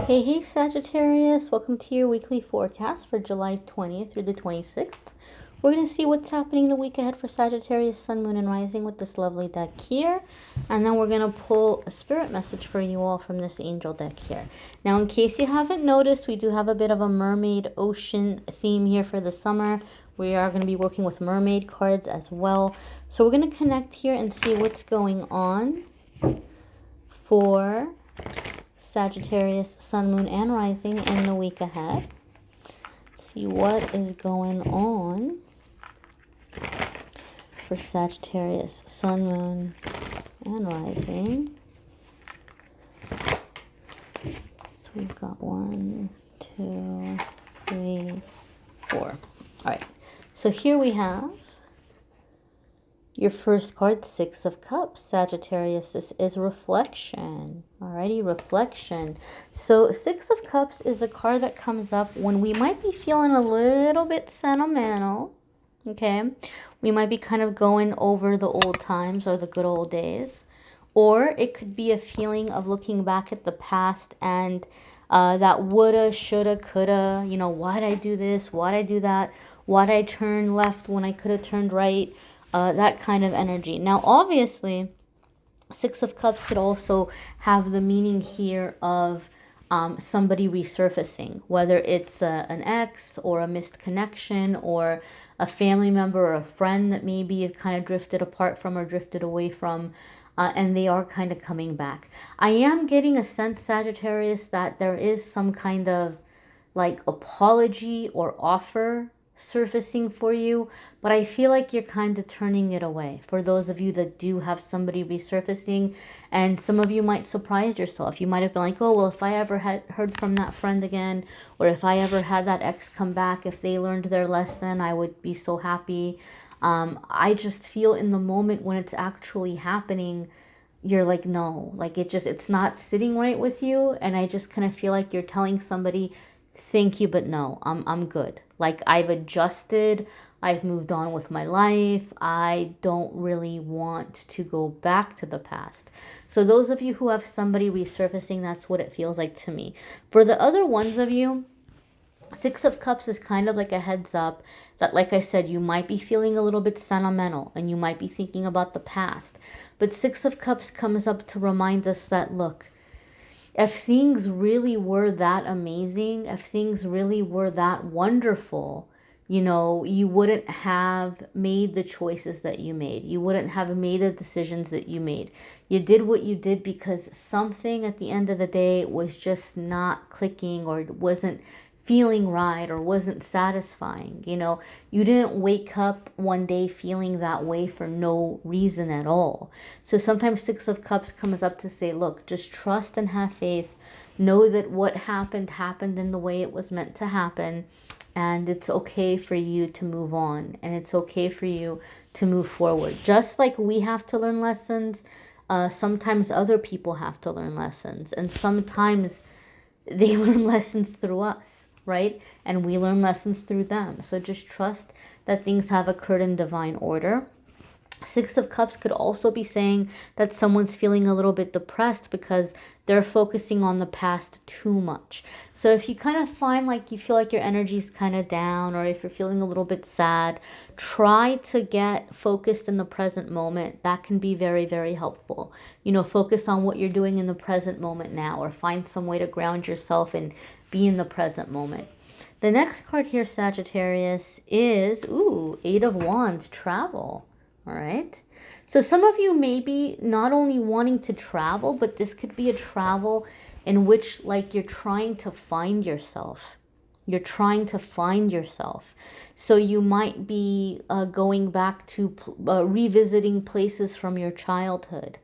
Hey Sagittarius, welcome to your weekly forecast for July 20th through the 26th. We're going to see what's happening the week ahead for Sagittarius, Sun, Moon, and Rising with this lovely deck here. And then we're going to pull a spirit message for you all from this angel deck here. Now, in case you haven't noticed, we do have a bit of a mermaid ocean theme here for the summer. We are going to be working with mermaid cards as well. So we're going to connect here and see what's going on for Sagittarius, Sun, Moon, and Rising in the week ahead. See what is going on for Sagittarius, Sun, Moon, and Rising. So we've got 1, 2, 3, 4. All right. So here we have your first card, Six of Cups, Sagittarius. This is reflection. Alrighty, reflection. So Six of Cups is a card that comes up when we might be feeling a little bit sentimental. Okay, we might be kind of going over the old times or the good old days. Or it could be a feeling of looking back at the past and that woulda, shoulda, coulda, you know, why'd I do this? Why'd I do that? Why'd I turn left when I could have turned right? That kind of energy. Now, obviously, Six of Cups could also have the meaning here of somebody resurfacing, whether it's an ex or a missed connection or a family member or a friend that maybe you've kind of drifted apart from or drifted away from, and they are kind of coming back. I am getting a sense, Sagittarius, that there is some kind of like apology or offer surfacing for you, but I feel like you're kind of turning it away for those of you that do have somebody resurfacing. And some of you might surprise yourself. You might have been like, oh, well, if I ever had heard from that friend again, or if I ever had that ex come back, if they learned their lesson, I would be so happy. I just feel in the moment when it's actually happening, you're like, no, like it's not sitting right with you. And I just kind of feel like you're telling somebody, thank you, but no, I'm good. Like, I've adjusted, I've moved on with my life. I don't really want to go back to the past. So those of you who have somebody resurfacing, that's what it feels like to me. For the other ones of you, Six of Cups is kind of like a heads up that, like I said, you might be feeling a little bit sentimental and you might be thinking about the past. But Six of Cups comes up to remind us that, look, if things really were that amazing, if things really were that wonderful, you know, you wouldn't have made the choices that you made. You wouldn't have made the decisions that you made. You did what you did because something at the end of the day was just not clicking or wasn't feeling right or wasn't satisfying. You know, you didn't wake up one day feeling that way for no reason at all. So sometimes Six of Cups comes up to say, look, just trust and have faith. Know that what happened happened in the way it was meant to happen. And it's okay for you to move on. And it's okay for you to move forward. Just like we have to learn lessons, sometimes other people have to learn lessons. And sometimes they learn lessons through us, right? And we learn lessons through them. So just trust that things have occurred in divine order. Six of Cups could also be saying that someone's feeling a little bit depressed because they're focusing on the past too much. So if you kind of find like you feel like your energy's kind of down, or if you're feeling a little bit sad, try to get focused in the present moment. That can be very, very helpful. You know, focus on what you're doing in the present moment now, or find some way to ground yourself and be in the present moment. The next card here, Sagittarius, is, Eight of Wands, travel. All right. So some of you may be not only wanting to travel, but this could be a travel in which like you're trying to find yourself. You're trying to find yourself. So you might be going back to revisiting places from your childhood,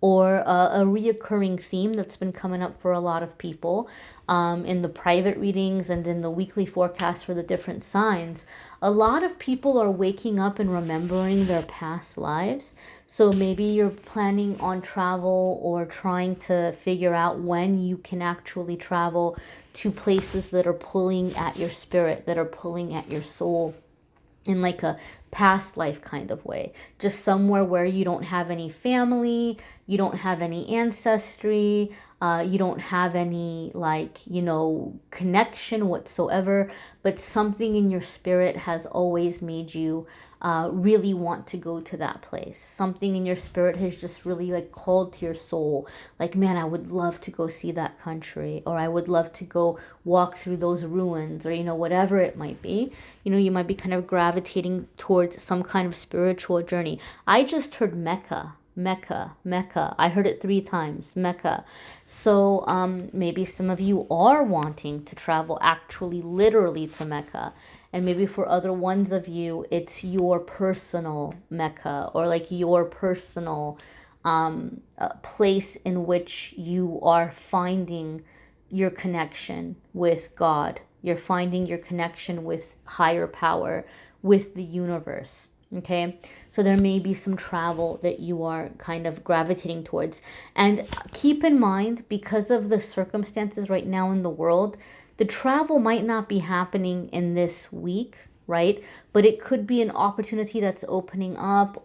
or a reoccurring theme that's been coming up for a lot of people in the private readings and in the weekly forecast for the different signs. A lot of people are waking up and remembering their past lives. So maybe you're planning on travel or trying to figure out when you can actually travel to places that are pulling at your spirit, that are pulling at your soul in like a past life kind of way. Just somewhere where you don't have any family, you don't have any ancestry, you don't have any, like, connection whatsoever, but something in your spirit has always made you really want to go to that place. Something in your spirit has just really, like, called to your soul. Like, man, I would love to go see that country, or I would love to go walk through those ruins, or, whatever it might be. You might be kind of gravitating towards some kind of spiritual journey. I just heard Mecca. Mecca, Mecca. I heard it 3 times, Mecca. So maybe some of you are wanting to travel actually literally to Mecca. And maybe for other ones of you, it's your personal Mecca, or like your personal place in which you are finding your connection with God. You're finding your connection with higher power, with the universe. Okay, so there may be some travel that you are kind of gravitating towards. And keep in mind, because of the circumstances right now in the world, the travel might not be happening in this week, right? But it could be an opportunity that's opening up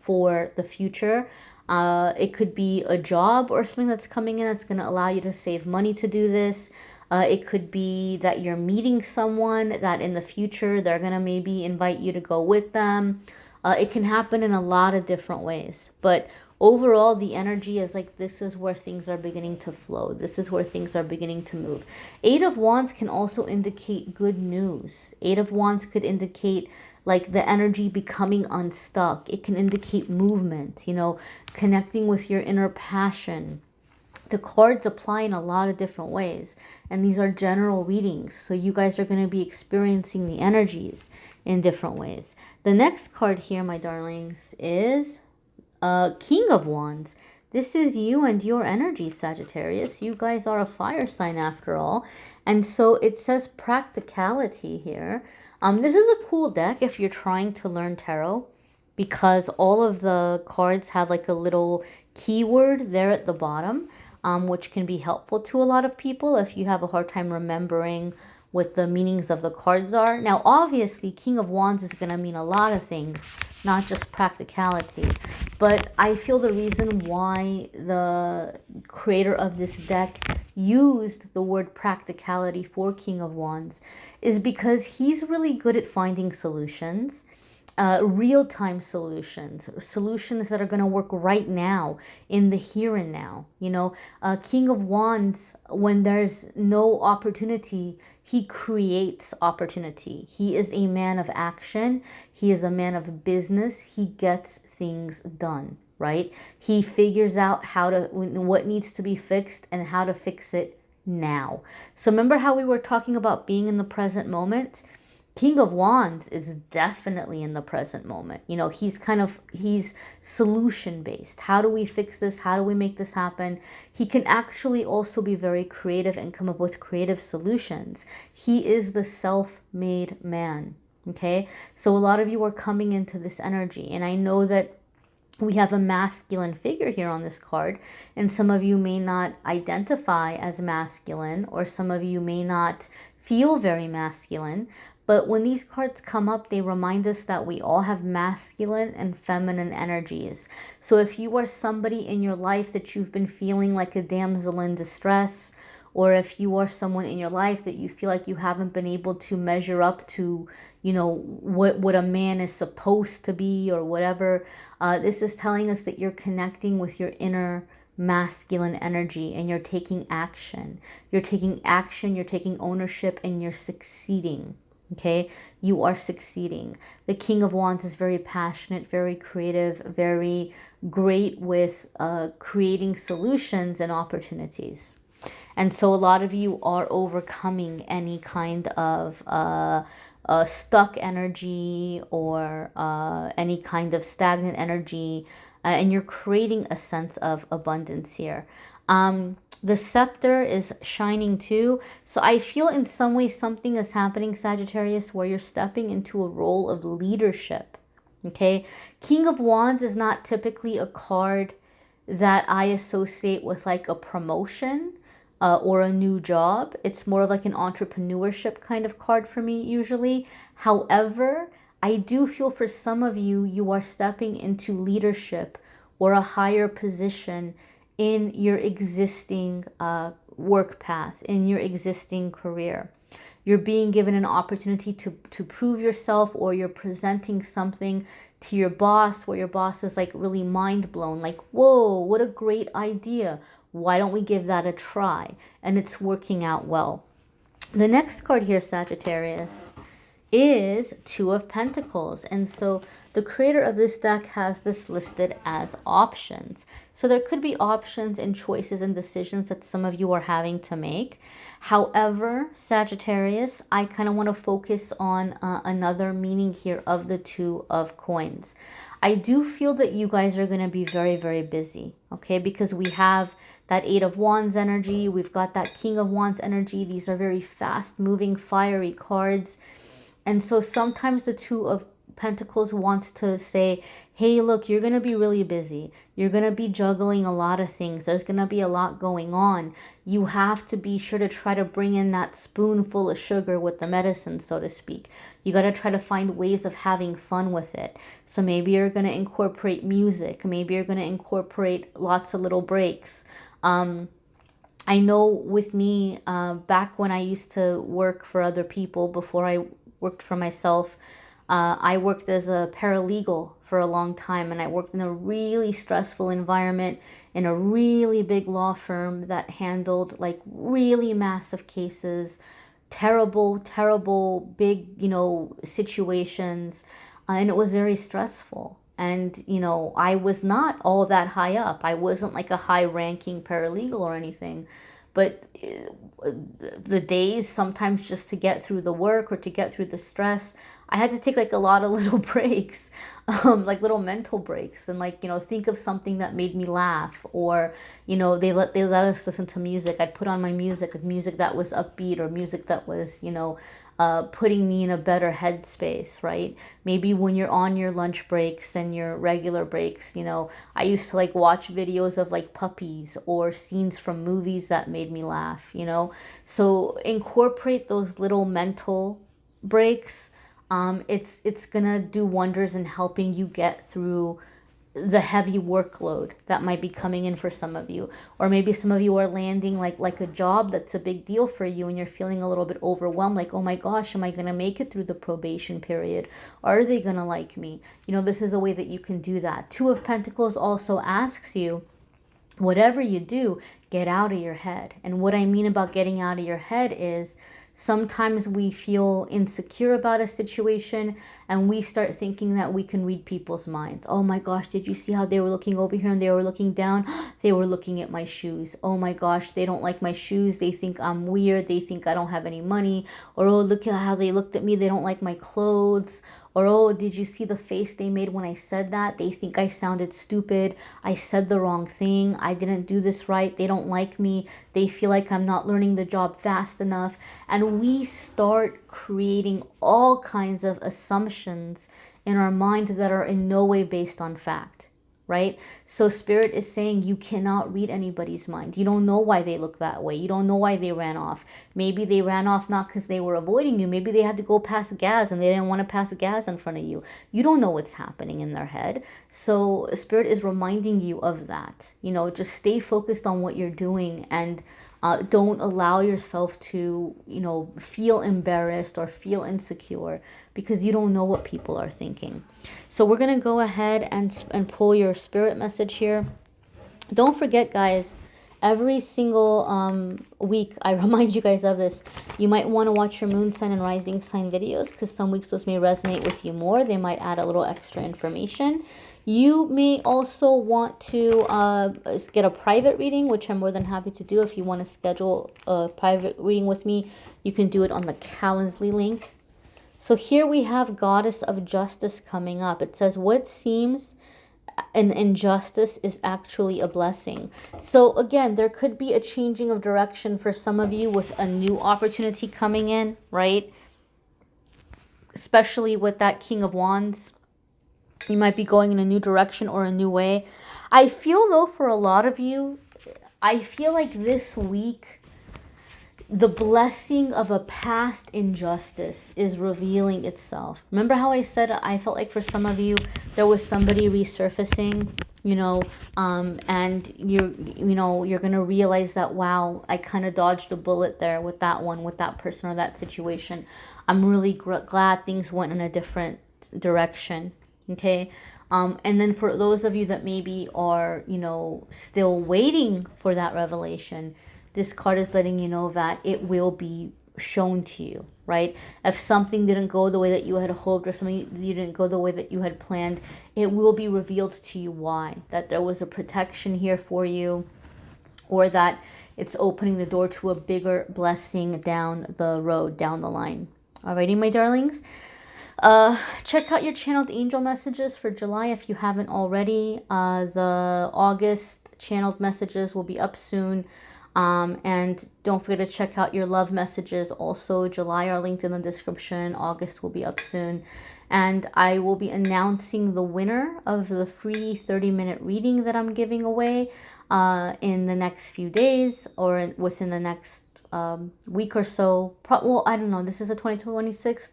for the future. It could be a job or something that's coming in that's going to allow you to save money to do this. It could be that you're meeting someone that in the future they're going to maybe invite you to go with them. It can happen in a lot of different ways. But overall, the energy is like, this is where things are beginning to flow. This is where things are beginning to move. 8 of Wands can also indicate good news. 8 of Wands could indicate like the energy becoming unstuck. It can indicate movement, connecting with your inner passion. The cards apply in a lot of different ways, and these are general readings, so you guys are going to be experiencing the energies in different ways. The next card here, my darlings, is King of Wands. This is you and your energy, Sagittarius. You guys are a fire sign after all, and so it says practicality here. This is a cool deck if you're trying to learn tarot, because all of the cards have like a little keyword there at the bottom. Which can be helpful to a lot of people if you have a hard time remembering what the meanings of the cards are. Now, obviously, King of Wands is going to mean a lot of things, not just practicality. But I feel the reason why the creator of this deck used the word practicality for King of Wands is because he's really good at finding solutions. Real-time solutions that are going to work right now in the here and now. King of Wands, when there's no opportunity, he creates opportunity. He is a man of action. He is a man of business. He gets things done, right? He figures out what needs to be fixed and how to fix it now. So remember how we were talking about being in the present moment? King of Wands is definitely in the present moment. He's solution based. How do we fix this? How do we make this happen? He can actually also be very creative and come up with creative solutions. He is the self-made man. Okay. So a lot of you are coming into this energy, and I know that we have a masculine figure here on this card, and some of you may not identify as masculine, or some of you may not feel very masculine. But when these cards come up, they remind us that we all have masculine and feminine energies. So if you are somebody in your life that you've been feeling like a damsel in distress, or if you are someone in your life that you feel like you haven't been able to measure up to, what a man is supposed to be or whatever, this is telling us that you're connecting with your inner masculine energy and you're taking action. You're taking action, you're taking ownership, and you're succeeding. Okay, you are succeeding. The King of Wands is very passionate, very creative, very great with creating solutions and opportunities. And so a lot of you are overcoming any kind of stuck energy or any kind of stagnant energy, and you're creating a sense of abundance here. The scepter is shining too. So I feel in some way something is happening, Sagittarius, where you're stepping into a role of leadership. Okay. King of Wands is not typically a card that I associate with like a promotion or a new job. It's more of like an entrepreneurship kind of card for me usually. However, I do feel for some of you, you are stepping into leadership or a higher position in your existing work path, in your existing career. You're being given an opportunity to prove yourself, or you're presenting something to your boss where your boss is like really mind blown, like, whoa, what a great idea. Why don't we give that a try? And it's working out well. The next card here, Sagittarius, is Two of Pentacles. And so the creator of this deck has this listed as options. So there could be options and choices and decisions that some of you are having to make. However, Sagittarius, I kind of want to focus on another meaning here of the Two of Coins. I do feel that you guys are going to be very, very busy, okay? Because we have that Eight of Wands energy. We've got that King of Wands energy. These are very fast moving, fiery cards. And so sometimes the Two of Pentacles wants to say, hey, look, you're going to be really busy. You're going to be juggling a lot of things. There's going to be a lot going on. You have to be sure to try to bring in that spoonful of sugar with the medicine, so to speak. You got to try to find ways of having fun with it. So maybe you're going to incorporate music. Maybe you're going to incorporate lots of little breaks. I know with me, back when I used to work for other people before I worked for myself, I worked as a paralegal for a long time, and I worked in a really stressful environment in a really big law firm that handled like really massive cases, terrible, big, situations, and it was very stressful. And, I was not all that high up. I wasn't like a high-ranking paralegal or anything. But the days sometimes just to get through the work or to get through the stress, I had to take like a lot of little breaks, like little mental breaks, and like, think of something that made me laugh, or, they let us listen to music. I'd put on my music, like music that was upbeat, or music that was, putting me in a better headspace, right? Maybe when you're on your lunch breaks and your regular breaks, I used to like watch videos of like puppies or scenes from movies that made me laugh, So incorporate those little mental breaks. It's gonna do wonders in helping you get through the heavy workload that might be coming in for some of you. Or maybe some of you are landing like a job that's a big deal for you, and you're feeling a little bit overwhelmed, like, oh my gosh, am I going to make it through the probation period? Are they going to like me? This is a way that you can do that. Two of Pentacles also asks you, whatever you do, get out of your head. And what I mean about getting out of your head is, sometimes we feel insecure about a situation and we start thinking that we can read people's minds. Oh my gosh, did you see how they were looking over here and they were looking down? They were looking at my shoes. Oh my gosh, they don't like my shoes. They think I'm weird. They think I don't have any money. Or, oh, look at how they looked at me. They don't like my clothes. Or, oh, did you see the face they made when I said that? They think I sounded stupid. I said the wrong thing. I didn't do this right. They don't like me. They feel like I'm not learning the job fast enough. And we start creating all kinds of assumptions in our mind that are in no way based on fact, right? So Spirit is saying you cannot read anybody's mind. You don't know why they look that way. You don't know why they ran off. Maybe they ran off not because they were avoiding you. Maybe they had to go pass gas and they didn't want to pass gas in front of you. You don't know what's happening in their head. So Spirit is reminding you of that. Just stay focused on what you're doing, and don't allow yourself to, feel embarrassed or feel insecure, because you don't know what people are thinking. So we're going to go ahead and pull your spirit message here. Don't forget, guys, every single week I remind you guys of this. You might want to watch your moon sign and rising sign videos, because some weeks those may resonate with you more. They might add a little extra information. You may also want to get a private reading, which I'm more than happy to do. If you want to schedule a private reading with me, you can do it on the Calendly link. So here we have Goddess of Justice coming up. It says, what seems an injustice is actually a blessing. So again, there could be a changing of direction for some of you with a new opportunity coming in, right? Especially with that King of Wands. You might be going in a new direction or a new way. I feel though, for a lot of you, I feel like this week, the blessing of a past injustice is revealing itself. Remember how I said I felt like for some of you, there was somebody resurfacing? you know, and you're gonna realize that, wow, I kind of dodged a bullet there with that one, with that person or that situation. I'm really glad things went in a different direction. Okay. And then for those of you that maybe are, still waiting for that revelation, this card is letting you know that it will be shown to you, right? If something didn't go the way that you had hoped, or something you didn't go the way that you had planned, it will be revealed to you why. That there was a protection here for you, or that it's opening the door to a bigger blessing down the road, down the line. Alrighty, my darlings. Check out your channeled angel messages for July if you haven't already. The August channeled messages will be up soon. And don't forget to check out your love messages. Also, July are linked in the description. August will be up soon. And I will be announcing the winner of the free 30-minute reading that I'm giving away in the next few days, or within the next week or so. Well, I don't know. This is the 26th.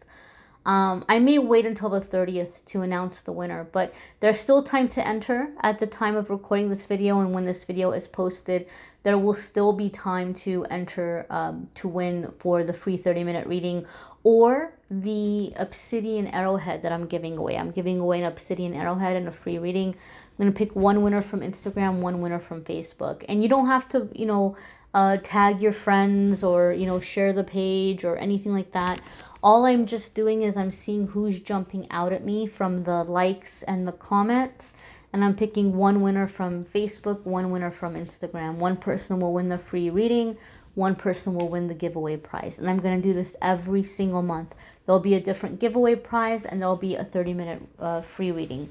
I may wait until the 30th to announce the winner, but there's still time to enter at the time of recording this video, and when this video is posted, there will still be time to enter to win for the free 30-minute reading or the obsidian arrowhead that I'm giving away. I'm giving away an obsidian arrowhead and a free reading. I'm going to pick one winner from Instagram, one winner from Facebook. And you don't have to, tag your friends or, share the page or anything like that. All I'm just doing is I'm seeing who's jumping out at me from the likes and the comments. And I'm picking one winner from Facebook, one winner from Instagram. One person will win the free reading. One person will win the giveaway prize. And I'm going to do this every single month. There'll be a different giveaway prize, and there'll be a 30-minute free reading.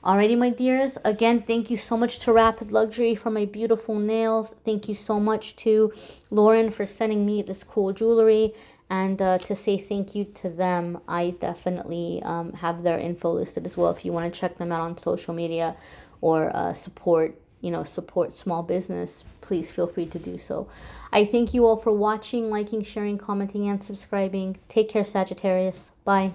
Alrighty, my dears. Again, thank you so much to Rapid Luxury for my beautiful nails. Thank you so much to Lauren for sending me this cool jewelry. And to say thank you to them, I definitely have their info listed as well if you want to check them out on social media or support small business. Please feel free to do so. I thank you all for watching, liking, sharing, commenting, and subscribing. Take care, Sagittarius. Bye.